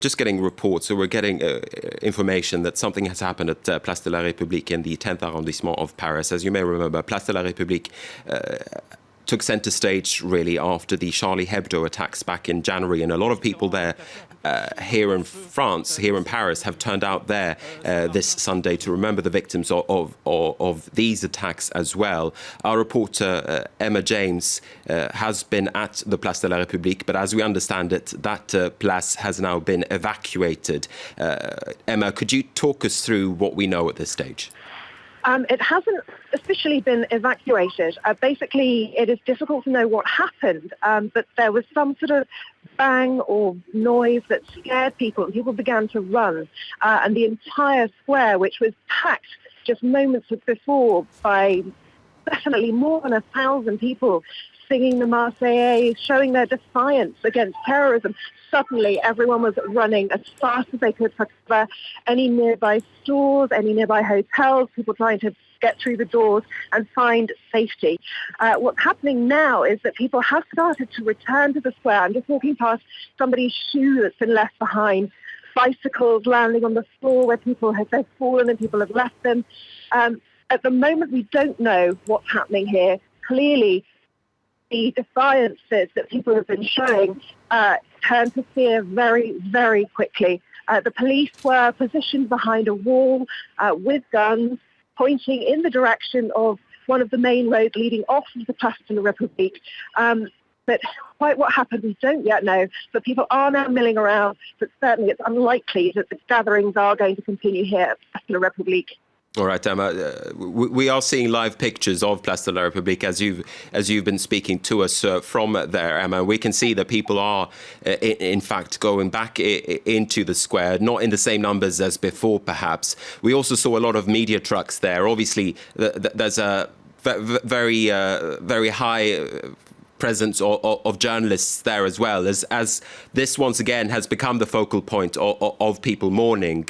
Just getting reports, so we're getting information that something has happened at Place de la République in the 10th arrondissement of Paris. As you may remember, Place de la République took centre stage really after the Charlie Hebdo attacks back in January, and a lot of people there here in France, here in Paris, have turned out there this Sunday to remember the victims of these attacks as well. Our reporter Emma James has been at the Place de la République, but as we understand it, that place has now been evacuated. Emma, could you talk us through what we know at this stage? It hasn't officially been evacuated. Basically, it is difficult to know what happened, but there was some sort of bang or noise that scared people, and people began to run. And the entire square, which was packed just moments before by definitely more than 1,000 people singing the Marseillaise, showing their defiance against terrorism. Suddenly, everyone was running as fast as they could for cover. Any nearby stores, any nearby hotels, people trying to get through the doors and find safety. What's happening now is that people have started to return to the square. I'm just walking past somebody's shoe that's been left behind, bicycles landing on the floor where people have fallen and people have left them. At the moment, we don't know what's happening here. Clearly, the defiances that people have been showing turned to fear very, very quickly. The police were positioned behind a wall with guns, pointing in the direction of one of the main roads leading off of the Place de la République. But quite what happened, we don't yet know. But people are now milling around, but certainly it's unlikely that the gatherings are going to continue here at Place de la République. All right, Emma, we are seeing live pictures of Place de la République as you've been speaking to us from there, Emma. We can see that people are, in fact, going back into the square, not in the same numbers as before, perhaps. We also saw a lot of media trucks there. Obviously, there's a very high presence of journalists there as well, as this once again has become the focal point of people mourning.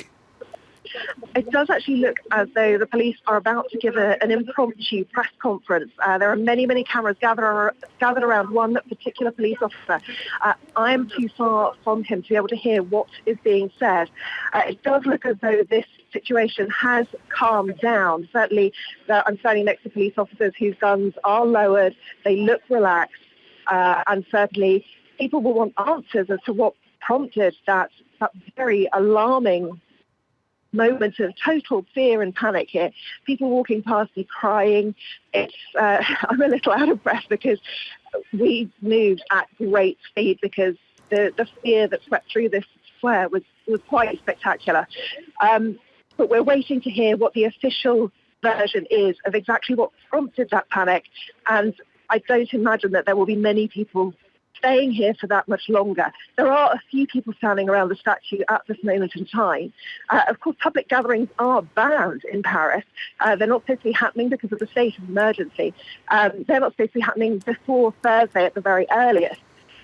It does actually look as though the police are about to give an impromptu press conference. There are many, many cameras gathered around one particular police officer. I am too far from him to be able to hear what is being said. It does look as though this situation has calmed down. Certainly, I'm standing next to police officers whose guns are lowered. They look relaxed. And certainly, people will want answers as to what prompted that very alarming moment of total fear and panic here. People walking past me crying. I'm a little out of breath because we moved at great speed because the fear that swept through this square was quite spectacular. But we're waiting to hear what the official version is of exactly what prompted that panic. And I don't imagine that there will be many people staying here for that much longer. There are a few people standing around the statue at this moment in time. Of course, public gatherings are banned in Paris. They're not supposed to be happening because of the state of emergency. They're not supposed to be happening before Thursday at the very earliest.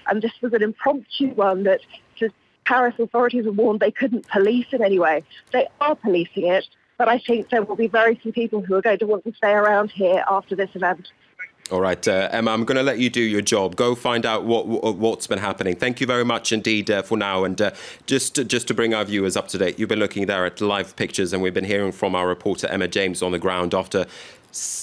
And this was an impromptu one that the Paris authorities were warned they couldn't police in any way. They are policing it, but I think there will be very few people who are going to want to stay around here after this event. All right, Emma, I'm going to let you do your job. Go find out what's been happening. Thank you very much indeed for now. And just to bring our viewers up to date, you've been looking there at live pictures, and we've been hearing from our reporter Emma James on the ground after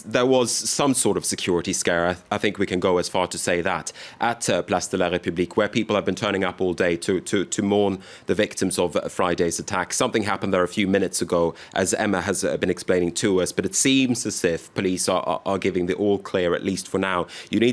there was some sort of security scare. I think we can go as far to say that at Place de la République, where people have been turning up all day to mourn the victims of Friday's attack. Something happened there a few minutes ago, as Emma has been explaining to us, but it seems as if police are giving the all clear, at least for now. You need